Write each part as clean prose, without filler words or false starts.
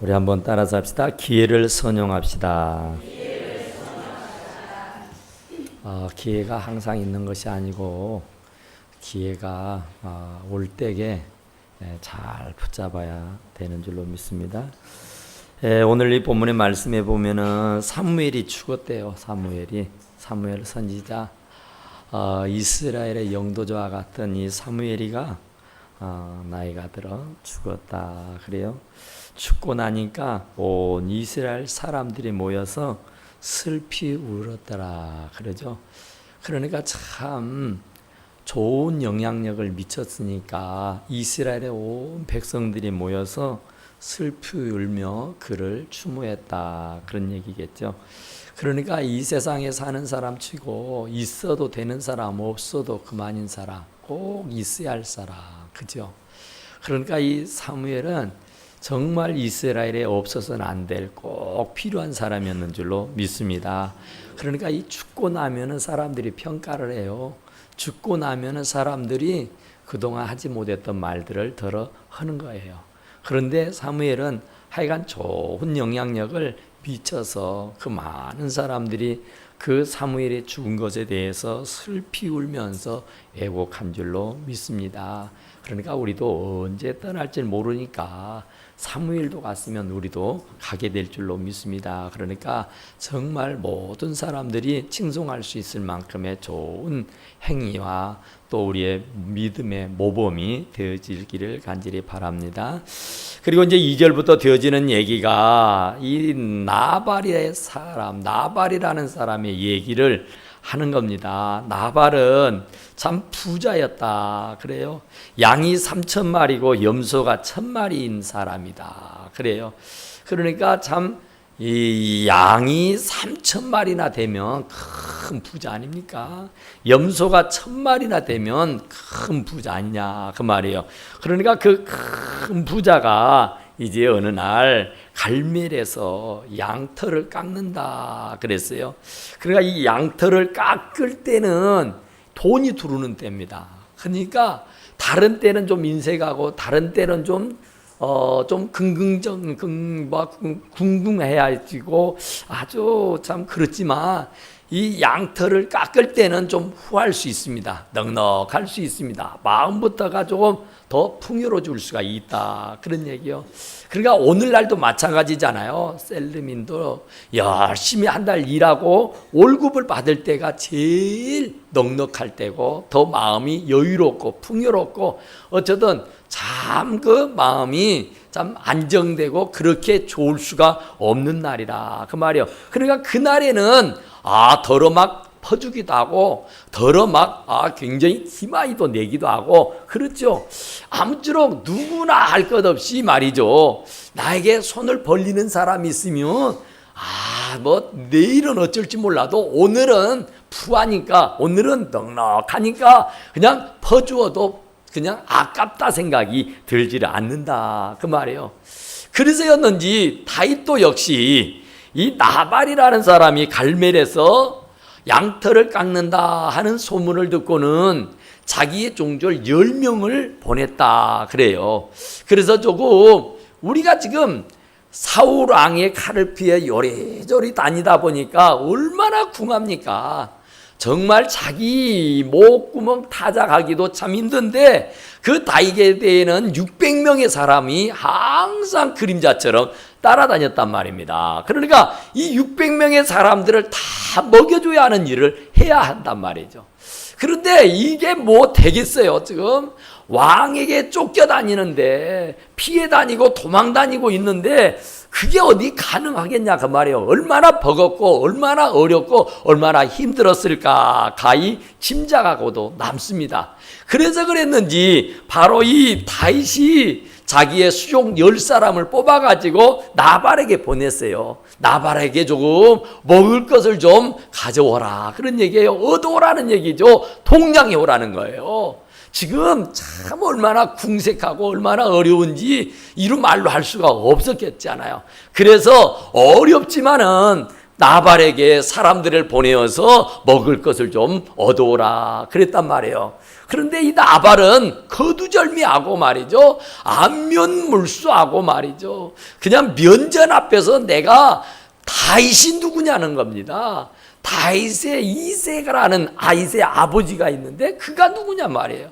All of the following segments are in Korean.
우리 한번 따라서 합시다. 기회를 선용합시다. 기회가 항상 있는 것이 아니고 기회가 올 때에 잘 붙잡아야 되는 줄로 믿습니다. 오늘 이 본문의 말씀에 보면은 사무엘이 죽었대요. 사무엘 선지자, 이스라엘의 영도자와 같은 이 사무엘이가 나이가 들어 죽었다 그래요. 죽고 나니까 온 이스라엘 사람들이 모여서 슬피 울었더라 그러죠. 그러니까 참 좋은 영향력을 미쳤으니까 이스라엘의 온 백성들이 모여서 슬피 울며 그를 추모했다 그런 얘기겠죠. 그러니까 이 세상에 사는 사람 치고 있어도 되는 사람 없어도 그만인 사람 꼭 있어야 할 사람 그죠. 그러니까 이 사무엘은 정말 이스라엘에 없어서는 안 될 꼭 필요한 사람이었는 줄로 믿습니다. 그러니까 이 죽고 나면은 사람들이 평가를 해요. 죽고 나면은 사람들이 그동안 하지 못했던 말들을 들어 하는 거예요. 그런데 사무엘은 하여간 좋은 영향력을 미쳐서 그 많은 사람들이 그 사무엘이 죽은 것에 대해서 슬피 울면서 애곡한 줄로 믿습니다. 그러니까 우리도 언제 떠날지 모르니까 사무엘도 갔으면 우리도 가게 될 줄로 믿습니다. 그러니까 정말 모든 사람들이 칭송할 수 있을 만큼의 좋은 행위와 또 우리의 믿음의 모범이 되어지기를 간절히 바랍니다. 그리고 이제 2절부터 되어지는 얘기가 이 나발이라는 사람의 얘기를 하는 겁니다. 나발은 참 부자였다 그래요. 양이 3,000마리고 염소가 1,000마리인 사람이다 그래요. 그러니까 참 이 양이 3,000마리나 되면 큰 부자 아닙니까? 염소가 1,000마리나 되면 큰 부자 아니냐 그 말이에요. 그러니까 그 큰 부자가 이제 어느 날 갈멜에서 양털을 깎는다 그랬어요. 그러니까 이 양털을 깎을 때는 돈이 들어오는 때입니다. 그러니까 다른 때는 좀 인색하고 다른 때는 좀 궁금해야지고 아주 참 그렇지만 이 양털을 깎을 때는 좀 후할 수 있습니다. 넉넉할 수 있습니다. 마음부터가 조금 더 풍요로워질 수가 있다 그런 얘기요. 그러니까 오늘날도 마찬가지잖아요. 셀르민도 열심히 한 달 일하고 월급을 받을 때가 제일 넉넉할 때고 더 마음이 여유롭고 풍요롭고 어쩌든 참 그 마음이 참 안정되고 그렇게 좋을 수가 없는 날이라 그 말이에요. 그러니까 그날에는 덜어 막 퍼주기도 하고 덜어 막 굉장히 기마이도 내기도 하고 그렇죠. 아무쪼록 누구나 할 것 없이 말이죠. 나에게 손을 벌리는 사람이 있으면 뭐 내일은 어쩔지 몰라도 오늘은 푸하니까 오늘은 넉넉하니까 그냥 퍼주어도 그냥 아깝다 생각이 들지를 않는다 그 말이에요. 그래서였는지 다윗도 역시 이 나발이라는 사람이 갈멜에서 양털을 깎는다 하는 소문을 듣고는 자기의 종졸 10명을 보냈다 그래요. 그래서 조금 우리가 지금 사울 왕의 칼을 피해 요리조리 다니다 보니까 얼마나 궁합니까? 정말 자기 목구멍 타작하기도 참 힘든데 그 다윗에 대해는 600명의 사람이 항상 그림자처럼 따라다녔단 말입니다. 그러니까 이 600명의 사람들을 다 먹여줘야 하는 일을 해야 한단 말이죠. 그런데 이게 뭐 되겠어요? 지금 왕에게 쫓겨다니는데 피해 다니고 도망 다니고 있는데 그게 어디 가능하겠냐 그 말이에요. 얼마나 버겁고 얼마나 어렵고 얼마나 힘들었을까 가히 짐작하고도 남습니다. 그래서 그랬는지 바로 이 다윗이 자기의 수종 10사람을 뽑아가지고 나발에게 보냈어요. 나발에게 조금 먹을 것을 좀 가져오라 그런 얘기예요. 얻어오라는 얘기죠. 동냥해 오라는 거예요. 지금 참 얼마나 궁색하고 얼마나 어려운지 이루 말로 할 수가 없었겠잖아요. 그래서 어렵지만은 나발에게 사람들을 보내어서 먹을 것을 좀 얻어오라 그랬단 말이에요. 그런데 이 나발은 거두절미하고 말이죠, 안면물수하고 말이죠, 그냥 면전 앞에서 내가 다윗이 누구냐는 겁니다. 다윗의 이새가라는 아이의 아버지가 있는데 그가 누구냐 말이에요.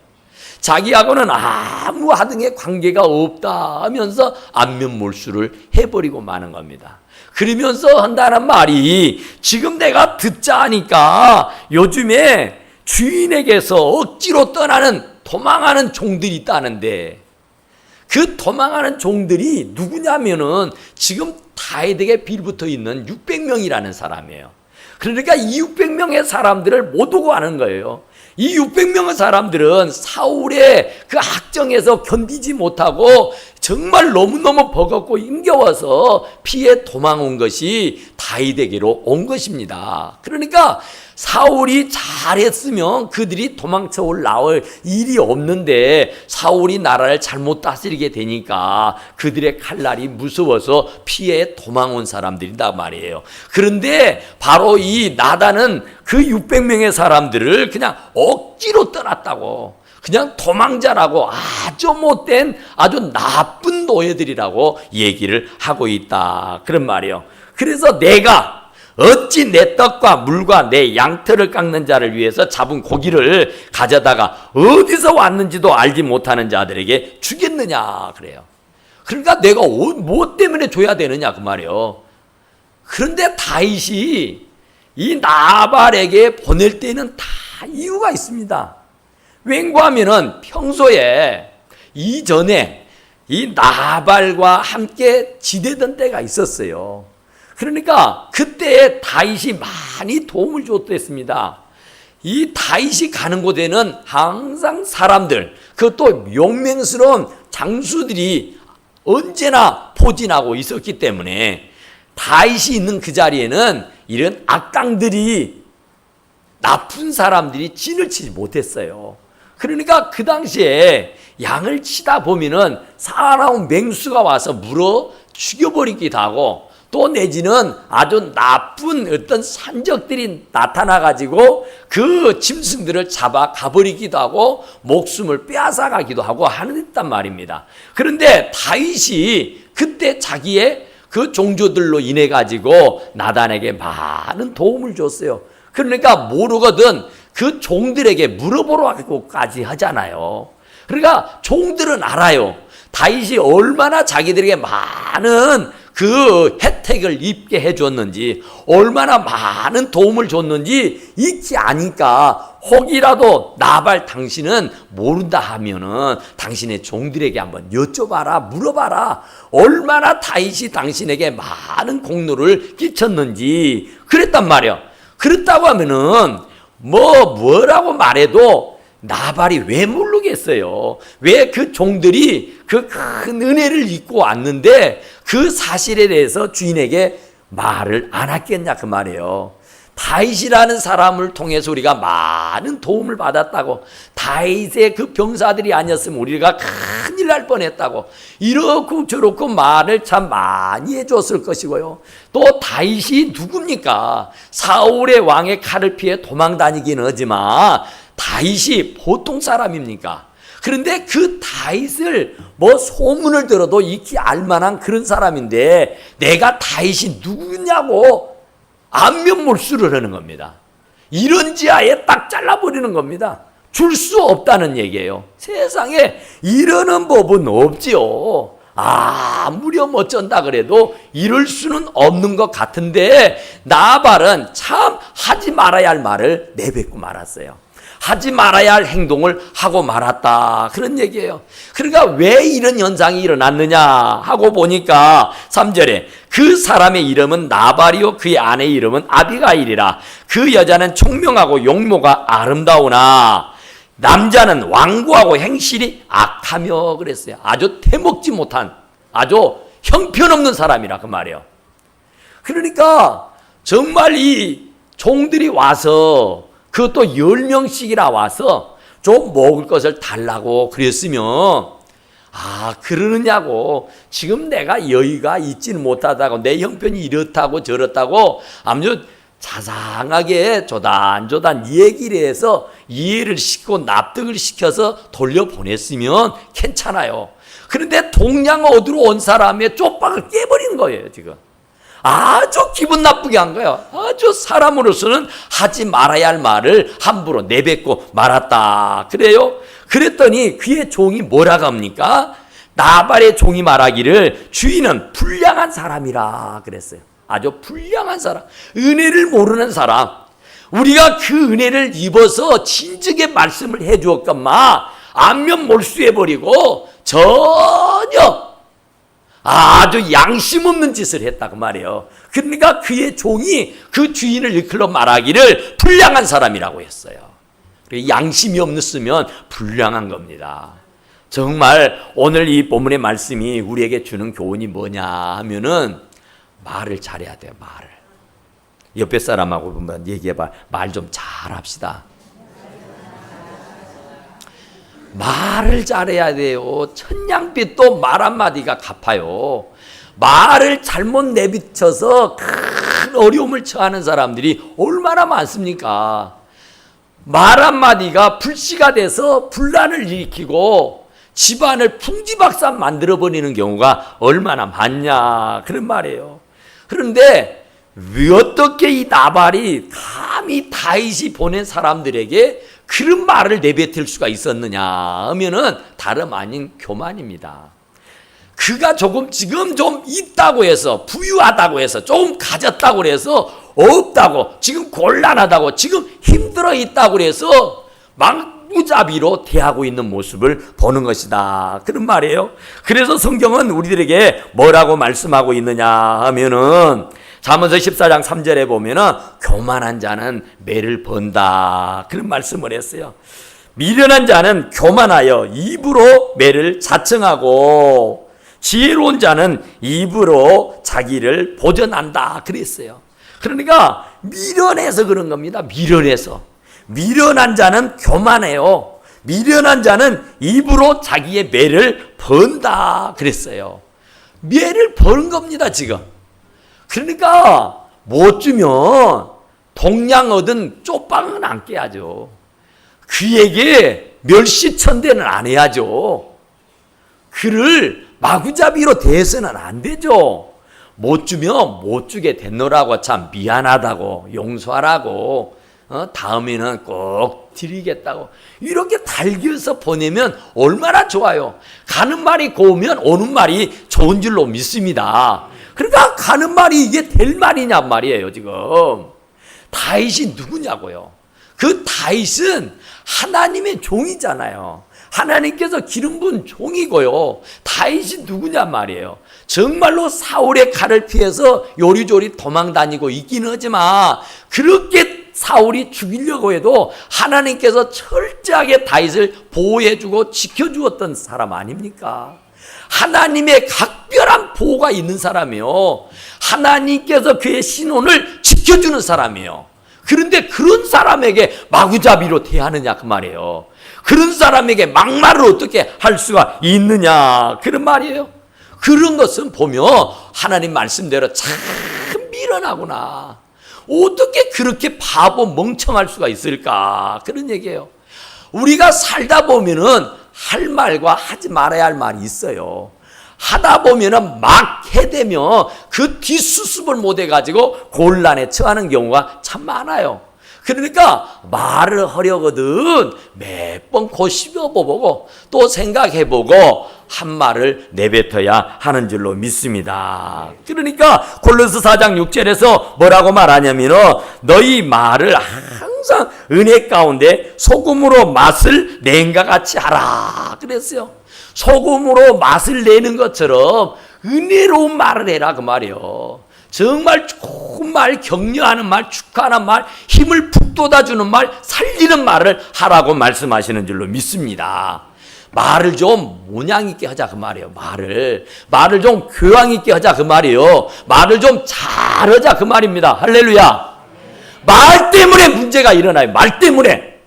자기하고는 아무 하등의 관계가 없다 하면서 안면몰수를 해버리고 마는 겁니다. 그러면서 한다는 말이, 지금 내가 듣자 하니까 요즘에 주인에게서 억지로 떠나는 도망하는 종들이 있다는데, 그 도망하는 종들이 누구냐면은 지금 다윗에게 빌붙어 있는 600명이라는 사람이에요. 그러니까 이 600명의 사람들을 못 오고 하는 거예요. 이 600명의 사람들은 사울의 그 악정에서 견디지 못하고 정말 너무너무 버겁고 힘겨워서 피해 도망온 것이 다윗에게로 온 것입니다. 그러니까 사울이 잘했으면 그들이 도망쳐 나올 일이 없는데, 사울이 나라를 잘못 다스리게 되니까 그들의 칼날이 무서워서 피해 도망온 사람들이다 말이에요. 그런데 바로 이 나단은 그 600명의 사람들을 그냥 억지로 떠났다고, 그냥 도망자라고, 아주 못된 아주 나쁜 노예들이라고 얘기를 하고 있다 그런 말이에요. 그래서 내가 어찌 내 떡과 물과 내 양털을 깎는 자를 위해서 잡은 고기를 가져다가 어디서 왔는지도 알지 못하는 자들에게 주겠느냐 그래요. 그러니까 내가 뭐 때문에 줘야 되느냐 그 말이에요. 그런데 다윗이 이 나발에게 보낼 때는 다 이유가 있습니다. 왠가 하면은 평소에 이전에 이 나발과 함께 지내던 때가 있었어요. 그러니까 그때 다윗이 많이 도움을 줬댔습니다. 이 다윗이 가는 곳에는 항상 사람들, 그것도 용맹스러운 장수들이 언제나 포진하고 있었기 때문에 다윗이 있는 그 자리에는 이런 악당들이, 나쁜 사람들이 진을 치지 못했어요. 그러니까 그 당시에 양을 치다 보면은 사나운 맹수가 와서 물어 죽여버리기도 하고, 또 내지는 아주 나쁜 어떤 산적들이 나타나가지고 그 짐승들을 잡아 가버리기도 하고 목숨을 빼앗아가기도 하고 하는단 말입니다. 그런데 다윗이 그때 자기의 그 종조들로 인해 가지고 나단에게 많은 도움을 줬어요. 그러니까 모르거든 그 종들에게 물어보라고까지 하잖아요. 그러니까 종들은 알아요. 다윗이 얼마나 자기들에게 많은 그 혜택을 입게 해줬는지, 얼마나 많은 도움을 줬는지 익지 않으니까, 혹이라도 나발 당신은 모른다 하면은 당신의 종들에게 한번 여쭤봐라, 물어봐라. 얼마나 다윗이 당신에게 많은 공로를 끼쳤는지 그랬단 말이야. 그렇다고 하면은 뭐라고 말해도 나발이 왜 모르겠어요? 왜 그 종들이 그 큰 은혜를 입고 왔는데 그 사실에 대해서 주인에게 말을 안 했겠냐 그 말이에요. 다윗이라는 사람을 통해서 우리가 많은 도움을 받았다고, 다윗의 그 병사들이 아니었으면 우리가 큰일 날 뻔했다고, 이렇고 저렇고 말을 참 많이 해줬을 것이고요. 또 다윗이 누굽니까? 사울의 왕의 칼을 피해 도망 다니긴 하지만 다윗이 보통 사람입니까? 그런데 그 다윗을 소문을 들어도 익히 알만한 그런 사람인데, 내가 다윗이 누구냐고 안면몰수를 하는 겁니다. 이런 지하에 딱 잘라버리는 겁니다. 줄 수 없다는 얘기예요. 세상에 이러는 법은 없지요. 아무리 어쩐다 그래도 이럴 수는 없는 것 같은데, 나발은 참 하지 말아야 할 말을 내뱉고 말았어요. 하지 말아야 할 행동을 하고 말았다 그런 얘기예요. 그러니까 왜 이런 현상이 일어났느냐 하고 보니까 3절에 그 사람의 이름은 나발이요 그의 아내의 이름은 아비가일이라. 그 여자는 총명하고 용모가 아름다우나 남자는 완고하고 행실이 악하며 그랬어요. 아주 태먹지 못한, 아주 형편없는 사람이라 그 말이에요. 그러니까 정말 이 종들이 와서, 그것도 10명씩이나 와서 좀 먹을 것을 달라고 그랬으면 그러느냐고. 지금 내가 여유가 있지는 못하다고, 내 형편이 이렇다고 저렇다고 아주 자상하게 조단조단 얘기를 해서 이해를 시키고 납득을 시켜서 돌려보냈으면 괜찮아요. 그런데 동양 어디로 온 사람의 쪽박을 깨버리는 거예요, 지금. 아주 기분 나쁘게 한 거예요. 아주 사람으로서는 하지 말아야 할 말을 함부로 내뱉고 말았다. 그래요? 그랬더니 그의 종이 뭐라고 합니까? 나발의 종이 말하기를 주인은 불량한 사람이라 그랬어요. 아주 불량한 사람, 은혜를 모르는 사람. 우리가 그 은혜를 입어서 진즉에 말씀을 해 주었건만 안면 몰수해버리고 전혀 아주 양심 없는 짓을 했다고 말이에요. 그러니까 그의 종이 그 주인을 일컬어 말하기를 불량한 사람이라고 했어요. 양심이 없으면 불량한 겁니다. 정말 오늘 이 본문의 말씀이 우리에게 주는 교훈이 뭐냐 하면은 말을 잘해야 돼요. 말을. 옆에 사람하고 한번 얘기해봐. 말 좀 잘합시다. 말을 잘해야 돼요. 천냥빚도 말 한마디가 갚아요. 말을 잘못 내비쳐서 큰 어려움을 처하는 사람들이 얼마나 많습니까? 말 한마디가 불씨가 돼서 분란을 일으키고 집안을 풍지박산 만들어버리는 경우가 얼마나 많냐 그런 말이에요. 그런데 왜 어떻게 이 나발이 감히 다윗이 보낸 사람들에게 그런 말을 내뱉을 수가 있었느냐 하면은 다름 아닌 교만입니다. 그가 지금 좀 있다고 해서, 부유하다고 해서, 조금 가졌다고 해서 없다고, 지금 곤란하다고, 지금 힘들어 있다고 해서 망부자비로 대하고 있는 모습을 보는 것이다. 그런 말이에요. 그래서 성경은 우리들에게 뭐라고 말씀하고 있느냐 하면은 잠언서 14장 3절에 보면은 교만한 자는 매를 번다. 그런 말씀을 했어요. 미련한 자는 교만하여 입으로 매를 자청하고 지혜로운 자는 입으로 자기를 보전한다. 그랬어요. 그러니까 미련해서 그런 겁니다. 미련해서. 미련한 자는 교만해요. 미련한 자는 입으로 자기의 매를 번다. 그랬어요. 매를 버는 겁니다, 지금. 그러니까 못 주면 동양 얻은 쪽방은 안 깨야죠. 그에게 멸시천대는 안 해야죠. 그를 마구잡이로 대해서는 안 되죠. 못 주면 못 주게 됐노라고 참 미안하다고 용서하라고 다음에는 꼭 드리겠다고 이렇게 달겨서 보내면 얼마나 좋아요. 가는 말이 고우면 오는 말이 좋은 줄로 믿습니다. 그러니까 가는 말이 이게 될 말이냔 말이에요. 지금 다윗이 누구냐고요. 그 다윗은 하나님의 종이잖아요. 하나님께서 기름 부은 종이고요. 다윗이 누구냐 말이에요. 정말로 사울의 칼을 피해서 요리조리 도망 다니고 있기는 하지만 그렇게 사울이 죽이려고 해도 하나님께서 철저하게 다윗을 보호해주고 지켜주었던 사람 아닙니까? 하나님의 각별한 보호가 있는 사람이요. 하나님께서 그의 신혼을 지켜주는 사람이에요. 그런데 그런 사람에게 마구잡이로 대하느냐 그 말이에요. 그런 사람에게 막말을 어떻게 할 수가 있느냐 그런 말이에요. 그런 것은 보면 하나님 말씀대로 참 미련하구나. 어떻게 그렇게 바보 멍청할 수가 있을까 그런 얘기예요. 우리가 살다 보면은 할 말과 하지 말아야 할 말이 있어요. 하다 보면은 막 해대면 그 뒷수습을 못 해가지고 곤란에 처하는 경우가 참 많아요. 그러니까 말을 하려거든 몇 번 고씹어보고 또 생각해보고 한 말을 내뱉어야 하는 줄로 믿습니다. 그러니까 골로새 4장 6절에서 뭐라고 말하냐면 너희 말을 항상 은혜 가운데 소금으로 맛을 낸가 같이 하라 그랬어요. 소금으로 맛을 내는 것처럼 은혜로운 말을 해라 그 말이에요. 정말 좋은 말, 격려하는 말, 축하하는 말, 힘을 북돋아주는 말, 살리는 말을 하라고 말씀하시는 줄로 믿습니다. 말을 좀 모양 있게 하자 그 말이에요. 말을 좀 교양 있게 하자 그 말이에요. 말을 좀 잘하자 그 말입니다. 할렐루야. 말 때문에 문제가 일어나요. 말 때문에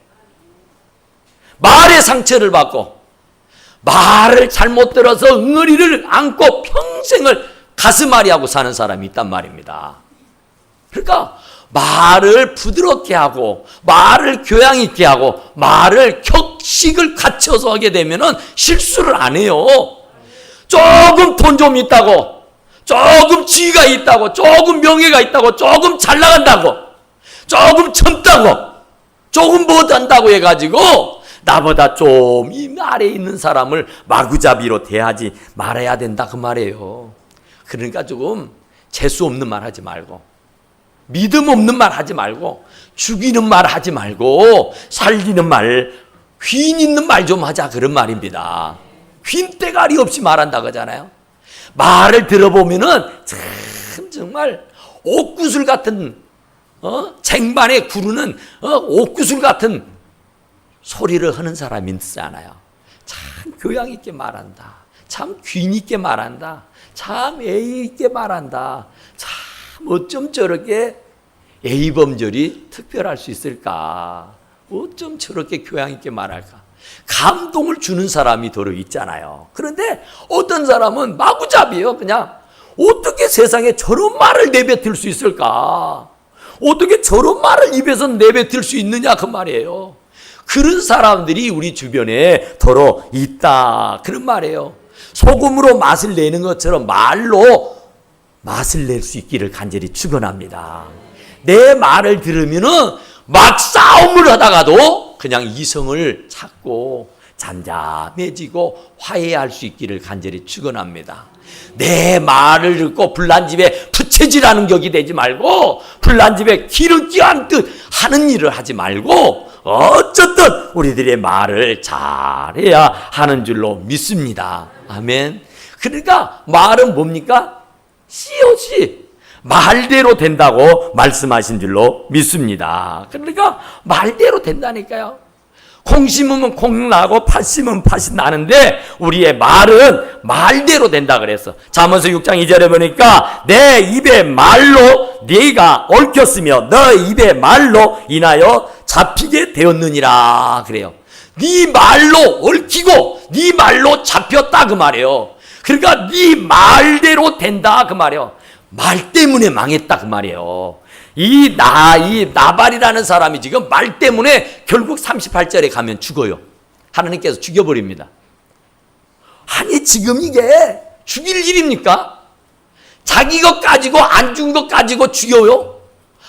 말의 상처를 받고 말을 잘못 들어서 응어리를 안고 평생을 가슴앓이하고 사는 사람이 있단 말입니다. 그러니까 말을 부드럽게 하고 말을 교양 있게 하고 말을 격식을 갖춰서 하게 되면은 실수를 안 해요. 조금 돈 좀 있다고, 조금 지위가 있다고, 조금 명예가 있다고, 조금 잘 나간다고, 조금 젊다고, 조금 못한다고 해가지고 나보다 좀 이 아래에 있는 사람을 마구잡이로 대하지 말아야 된다 그 말이에요. 그러니까 조금 재수 없는 말 하지 말고, 믿음 없는 말 하지 말고, 죽이는 말 하지 말고, 살리는 말, 휜 있는 말 좀 하자 그런 말입니다. 휜대가리 없이 말한다 그러잖아요. 말을 들어보면은 참 정말 옥구슬 같은 쟁반에 구르는 옥구슬 같은 소리를 하는 사람이 있잖아요. 참 교양 있게 말한다. 참 귀인 있게 말한다. 참 예의 있게 말한다. 참 어쩜 저렇게 예의범절이 특별할 수 있을까? 어쩜 저렇게 교양 있게 말할까? 감동을 주는 사람이 더러 있잖아요. 그런데 어떤 사람은 마구잡이에요. 그냥 어떻게 세상에 저런 말을 내뱉을 수 있을까? 어떻게 저런 말을 입에서 내뱉을 수 있느냐 그 말이에요. 그런 사람들이 우리 주변에 더러 있다 그런 말이에요. 소금으로 맛을 내는 것처럼 말로 맛을 낼 수 있기를 간절히 축원합니다. 내 말을 들으면은 막 싸움을 하다가도 그냥 이성을 찾고 잠잠해지고 화해할 수 있기를 간절히 축원합니다. 내 말을 듣고 불난 집에 부채질하는 격이 되지 말고 불난 집에 기름기 한듯 하는 일을 하지 말고 어쨌든 우리들의 말을 잘해야 하는 줄로 믿습니다. 아멘. 그러니까 말은 뭡니까? 씨옷이 말대로 된다고 말씀하신 줄로 믿습니다. 그러니까 말대로 된다니까요. 콩 심으면 콩 나고 팥 심으면 팥이 나는데 우리의 말은 말대로 된다 그랬어. 잠언서 6장 2절에 보니까 내 입의 말로 네가 얽혔으며 너 입의 말로 인하여 잡히게 되었느니라 그래요. 네 말로 얽히고 네 말로 잡혔다 그 말이에요. 그러니까 네 말대로 된다 그 말이에요. 말 때문에 망했다 그 말이에요. 이 나발이라는 사람이 지금 말 때문에 결국 38절에 가면 죽어요. 하나님께서 죽여버립니다. 아니 지금 이게 죽일 일입니까? 자기 것 가지고 안 준 것 가지고 죽여요?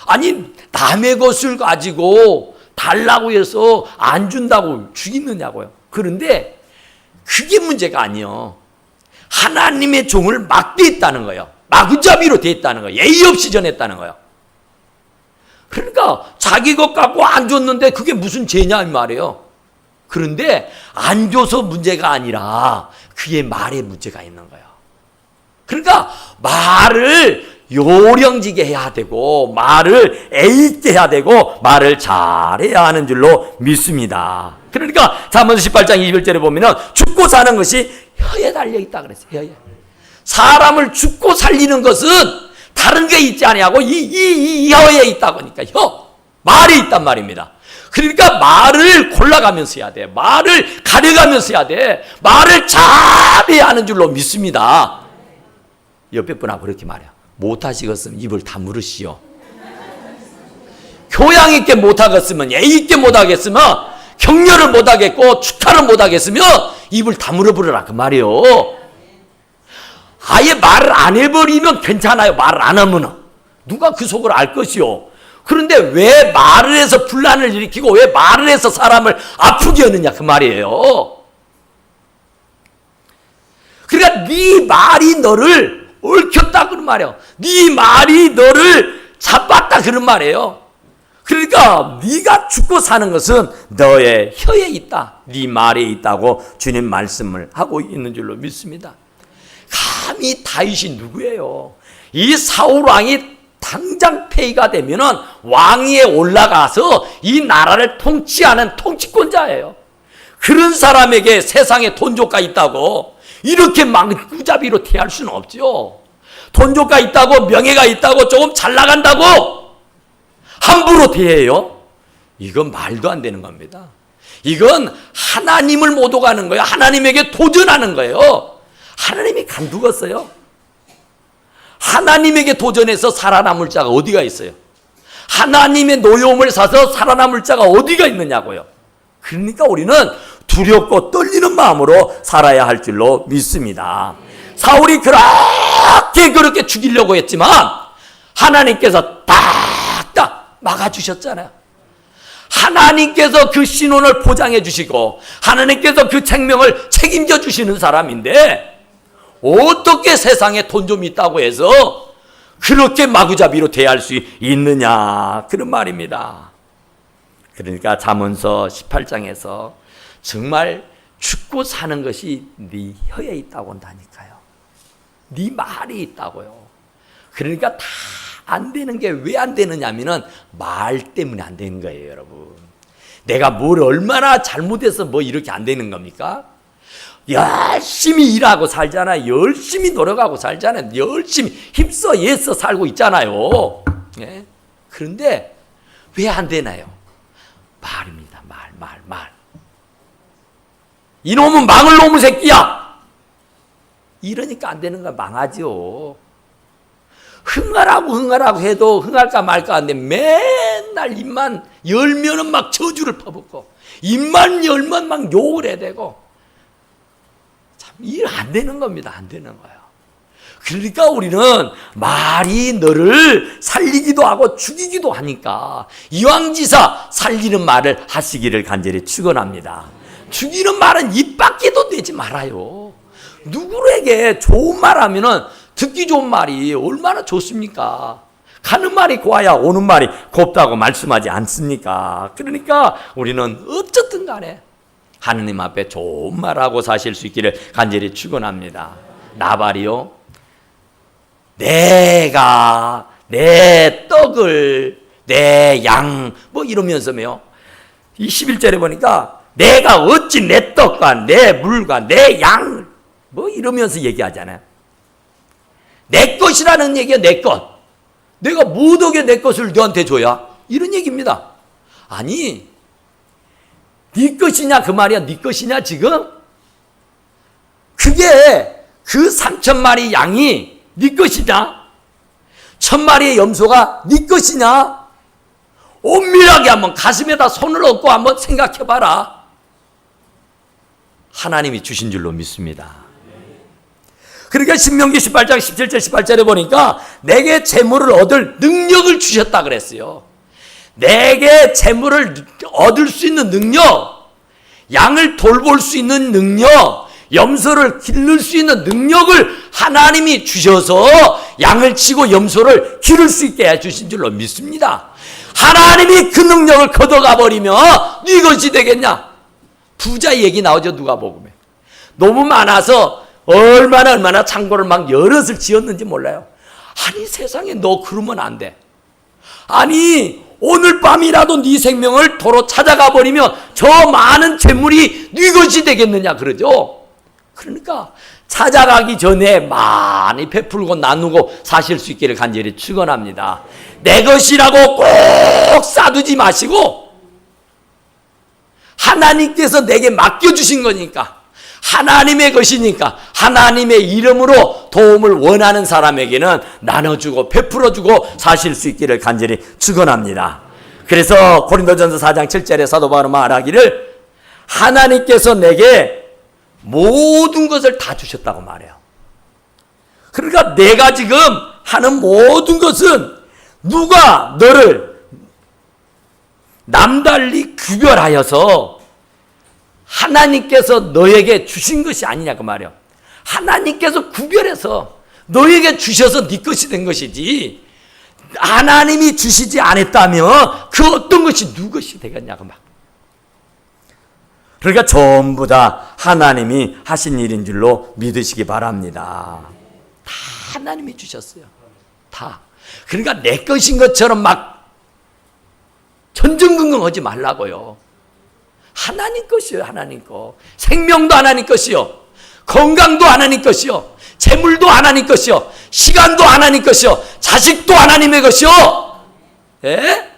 아니 남의 것을 가지고 달라고 해서 안 준다고 죽이느냐고요. 그런데 그게 문제가 아니에요. 하나님의 종을 막되 있다는 거예요. 마구잡이로 돼 있다는 거예요. 예의 없이 전했다는 거예요. 그러니까 자기 것 갖고 안 줬는데 그게 무슨 죄냐 이 말이에요. 그런데 안 줘서 문제가 아니라 그게 말에 문제가 있는 거예요. 그러니까 말을 요령지게 해야 되고 말을 애의 있게 해야 되고 말을 잘해야 하는 줄로 믿습니다. 그러니까 잠언서 18장 21절에 보면은 죽고 사는 것이 혀에 달려있다 그랬어요. 혀에. 사람을 죽고 살리는 것은 다른 게 있지 아니하고 이 혀에 있다 보니까 말이 있단 말입니다. 그러니까 말을 골라가면서 해야 돼. 말을 가려가면서 해야 돼. 말을 잘해야 하는 줄로 믿습니다. 옆에 분하고 그렇게 말해요. 못하시겠으면 입을 다물으시오. 교양 있게 못하겠으면 예의 있게 못하겠으면 격려를 못하겠고 축하를 못하겠으면 입을 다물어 버려라 그 말이에요. 아예 말을 안 해버리면 괜찮아요. 말을 안 하면 누가 그 속을 알 것이요. 그런데 왜 말을 해서 분란을 일으키고 왜 말을 해서 사람을 아프게 하느냐 그 말이에요. 그러니까 네 말이 너를 얽혔다 그런 말이에요. 네 말이 너를 잡았다 그런 말이에요. 그러니까 네가 죽고 사는 것은 너의 혀에 있다. 네 말에 있다고 주님 말씀을 하고 있는 줄로 믿습니다. 감히 다윗이 누구예요? 이 사울 왕이 당장 폐위가 되면은 왕위에 올라가서 이 나라를 통치하는 통치권자예요. 그런 사람에게 세상에 돈조가 있다고 이렇게 마구잡이로 대할 수는 없죠. 돈조가 있다고 명예가 있다고 조금 잘 나간다고 함부로 대해요? 이건 말도 안 되는 겁니다. 이건 하나님을 못 오가는 거예요. 하나님에게 도전하는 거예요. 하나님이 간두었어요. 하나님에게 도전해서 살아남을 자가 어디가 있어요? 하나님의 노여움을 사서 살아남을 자가 어디가 있느냐고요. 그러니까 우리는 두렵고 떨리는 마음으로 살아야 할 줄로 믿습니다. 사울이 그렇게 죽이려고 했지만 하나님께서 딱딱 막아주셨잖아요. 하나님께서 그 신원을 보장해 주시고 하나님께서 그 생명을 책임져 주시는 사람인데 어떻게 세상에 돈 좀 있다고 해서 그렇게 마구잡이로 대할 수 있느냐, 그런 말입니다. 그러니까 잠언서 18장에서 정말 죽고 사는 것이 네 혀에 있다고 한다니까요. 네 말이 있다고요. 그러니까 다 안 되는 게 왜 안 되느냐면은 말 때문에 안 되는 거예요, 여러분. 내가 뭘 얼마나 잘못해서 뭐 이렇게 안 되는 겁니까? 열심히 일하고 살잖아요. 열심히 노력하고 살잖아요. 열심히 힘써 애써 살고 있잖아요. 예? 그런데 왜 안 되나요? 말입니다. 말. 이놈은 망을 놈의 새끼야! 이러니까 안 되는 거야. 망하죠. 흥하라고 해도 흥할까 말까 하는데 맨날 입만 열면은 막 저주를 퍼붓고 입만 열면 막 욕을 해야 되고 참 일 안 되는 겁니다. 안 되는 거예요. 그러니까 우리는 말이 너를 살리기도 하고 죽이기도 하니까 이왕지사 살리는 말을 하시기를 간절히 축원합니다. 죽이는 말은 입 밖에도 내지 말아요. 누구에게 좋은 말 하면은 듣기 좋은 말이 얼마나 좋습니까? 가는 말이 고와야 오는 말이 곱다고 말씀하지 않습니까? 그러니까 우리는 어쨌든 간에 하느님 앞에 좋은 말하고 사실 수 있기를 간절히 축원합니다. 나발이요, 내가 내 떡을 내 양 뭐 이러면서요, 이 11절에 보니까 내가 어찌 내 떡과 내 물과 내 양 뭐 이러면서 얘기하잖아요. 내 것이라는 얘기야. 내 것. 내가 무더게 내 것을 너한테 줘야? 이런 얘기입니다. 아니, 네 것이냐 그 말이야. 네 것이냐 지금? 그게 그 3,000마리 양이 네 것이냐? 1,000마리의 염소가 네 것이냐? 엄밀하게 한번 가슴에다 손을 얹고 한번 생각해봐라. 하나님이 주신 줄로 믿습니다. 그러니까 신명기 18장 17절 18절에 보니까 내게 재물을 얻을 능력을 주셨다 그랬어요. 내게 재물을 얻을 수 있는 능력, 양을 돌볼 수 있는 능력, 염소를 기를 수 있는 능력을 하나님이 주셔서 양을 치고 염소를 기를 수 있게 해주신 줄로 믿습니다. 하나님이 그 능력을 걷어가 버리면 네 것이 되겠냐? 부자 얘기 나오죠. 누가복음에. 너무 많아서 얼마나 창고를 막 여럿을 지었는지 몰라요. 아니 세상에 너 그러면 안 돼. 아니 오늘 밤이라도 네 생명을 도로 찾아가 버리면 저 많은 재물이 네 것이 되겠느냐 그러죠. 그러니까 찾아가기 전에 많이 베풀고 나누고 사실 수 있기를 간절히 축원합니다. 내 것이라고 꼭 싸두지 마시고 하나님께서 내게 맡겨주신 거니까 하나님의 것이니까 하나님의 이름으로 도움을 원하는 사람에게는 나눠주고 베풀어주고 사실 수 있기를 간절히 축원합니다. 그래서 고린도전서 4장 7절에 사도 바울은 말하기를 하나님께서 내게 모든 것을 다 주셨다고 말해요. 그러니까 내가 지금 하는 모든 것은 누가 너를 남달리 구별하여서 하나님께서 너에게 주신 것이 아니냐 그 말이에요. 하나님께서 구별해서 너에게 주셔서 네 것이 된 것이지 하나님이 주시지 않았다면 그 어떤 것이 누구 것이 되겠냐 그 말. 그러니까 전부 다 하나님이 하신 일인 줄로 믿으시기 바랍니다. 다 하나님이 주셨어요. 다. 그러니까 내 것인 것처럼 막 전전긍긍하지 말라고요. 하나님 것이요. 하나님 것. 생명도 하나님 것이요. 건강도 하나님 것이요. 재물도 하나님 것이요. 시간도 하나님 것이요. 자식도 하나님의 것이요. 예?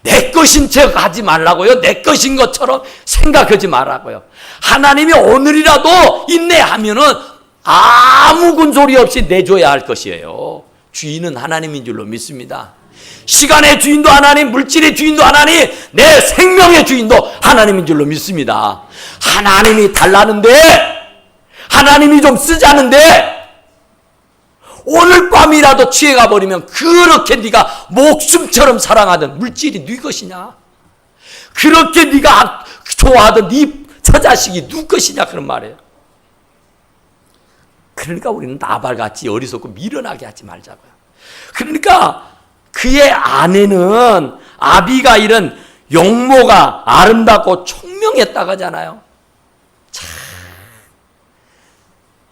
내 것인 척 하지 말라고요. 내 것인 것처럼 생각하지 말라고요. 하나님이 오늘이라도 인내하면은 아무 군소리 없이 내줘야 할 것이에요. 주인은 하나님인 줄로 믿습니다. 시간의 주인도 하나님, 물질의 주인도 하나님, 내 생명의 주인도 하나님인 줄로 믿습니다. 하나님이 달라는데, 하나님이 좀 쓰자는데, 오늘 밤이라도 취해가 버리면 그렇게 네가 목숨처럼 사랑하던 물질이 네 것이냐? 그렇게 네가 좋아하던 네 처자식이 누구 것이냐? 그런 말이에요. 그러니까 우리는 나발같이 어리석고 미련하게 하지 말자고요. 그러니까 그의 아내는 아비가일은 용모가 아름답고 총명했다고 하잖아요. 참,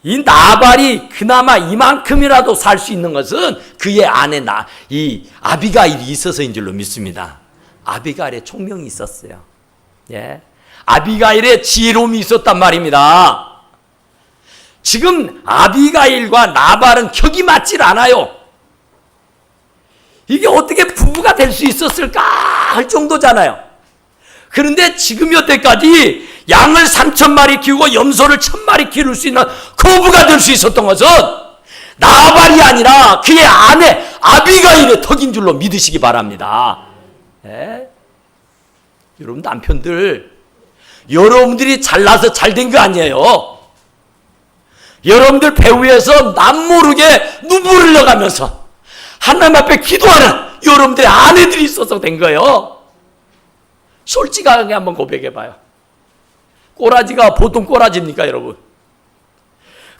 이 나발이 그나마 이만큼이라도 살 수 있는 것은 그의 아내 이 아비가일이 있어서인 줄로 믿습니다. 아비가일의 총명이 있었어요. 예, 아비가일의 지혜로움이 있었단 말입니다. 지금 아비가일과 나발은 격이 맞질 않아요. 이게 어떻게 부부가 될 수 있었을까 할 정도잖아요. 그런데 지금 여태까지 양을 3,000마리 키우고 염소를 1,000마리 기를 수 있는 거부가 될 수 있었던 것은 나발이 아니라 그의 아내 아비가일의 덕인 줄로 믿으시기 바랍니다. 네? 여러분 남편들, 여러분들이 잘나서 잘된 거 아니에요. 여러분들 배후에서 남모르게 눈물을 흘려가면서 하나님 앞에 기도하는 여러분들의 아내들이 있어서 된 거예요. 솔직하게 한번 고백해봐요. 꼬라지가 보통 꼬라지입니까, 여러분?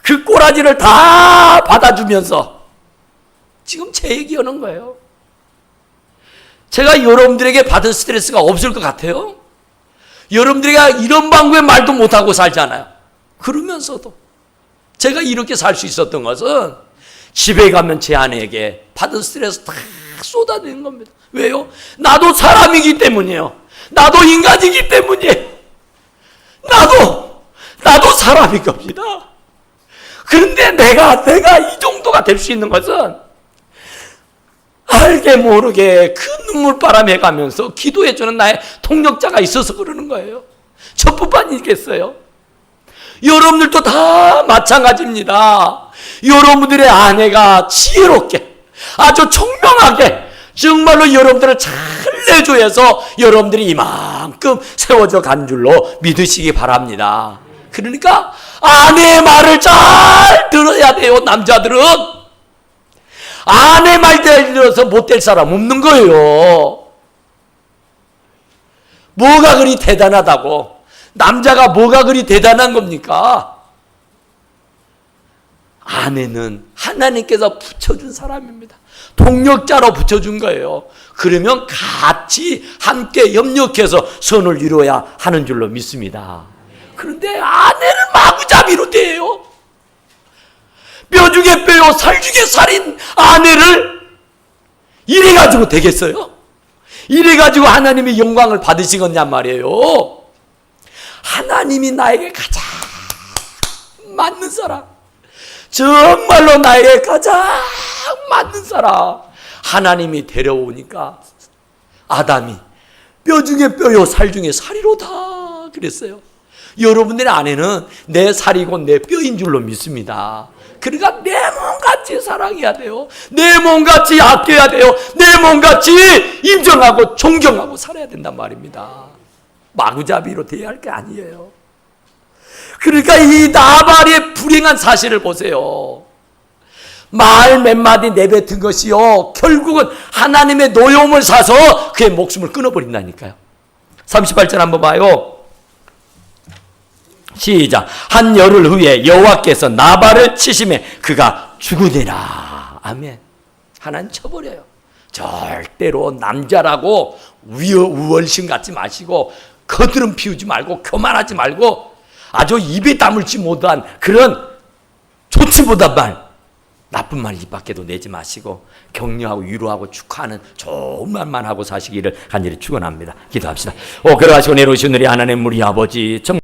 그 꼬라지를 다 받아주면서 지금 제 얘기하는 거예요. 제가 여러분들에게 받은 스트레스가 없을 것 같아요? 여러분들에게 이런 방구의 말도 못하고 살잖아요. 그러면서도 제가 이렇게 살 수 있었던 것은 집에 가면 제 아내에게 받은 스트레스 다 쏟아내는 겁니다. 왜요? 나도 사람이기 때문이에요. 나도 인간이기 때문이에요. 나도 사람인 겁니다. 그런데 내가 이 정도가 될 수 있는 것은 알게 모르게 그 눈물바람에 가면서 기도해주는 나의 통역자가 있어서 그러는 거예요. 저뿐만이겠어요? 여러분들도 다 마찬가지입니다. 여러분들의 아내가 지혜롭게 아주 총명하게 정말로 여러분들을 잘 내줘야 해서 여러분들이 이만큼 세워져 간 줄로 믿으시기 바랍니다. 그러니까 아내의 말을 잘 들어야 돼요. 남자들은 아내 말 들어서 못 될 사람 없는 거예요. 뭐가 그리 대단하다고? 남자가 뭐가 그리 대단한 겁니까? 아내는 하나님께서 붙여준 사람입니다. 동력자로 붙여준 거예요. 그러면 같이 함께 협력해서 선을 이루어야 하는 줄로 믿습니다. 그런데 아내는 마구잡이로 돼요. 뼈 중에 뼈요 살 중에 살인 아내를 이래가지고 되겠어요? 이래가지고 하나님의 영광을 받으시겠냔 말이에요. 하나님이 나에게 가장 맞는 사람, 정말로 나에게 가장 맞는 사람 하나님이 데려오니까 아담이 뼈 중에 뼈요 살 중에 살이로다 그랬어요. 여러분들의 아내는 내 살이고 내 뼈인 줄로 믿습니다. 그러니까 내 몸같이 사랑해야 돼요. 내 몸같이 아껴야 돼요. 내 몸같이 인정하고 존경하고 살아야 된단 말입니다. 마구잡이로 돼야 할 게 아니에요. 그러니까 이 나발의 불행한 사실을 보세요. 말 몇 마디 내뱉은 것이요 결국은 하나님의 노여움을 사서 그의 목숨을 끊어버린다니까요. 38절 한번 봐요. 시작. 한 열흘 후에 여호와께서 나발을 치심에 그가 죽으니라. 아멘. 하나님 쳐버려요. 절대로 남자라고 우월심 갖지 마시고 거드름 피우지 말고 교만하지 말고 아주 입에 다물지 못한 그런 좋지 못한 말, 나쁜 말 입 밖에도 내지 마시고 격려하고 위로하고 축하하는 좋은 말만 하고 사시기를 간절히 축원합니다. 기도합시다. 그러하시고 내려오신 우리 하나님 우리 아버지,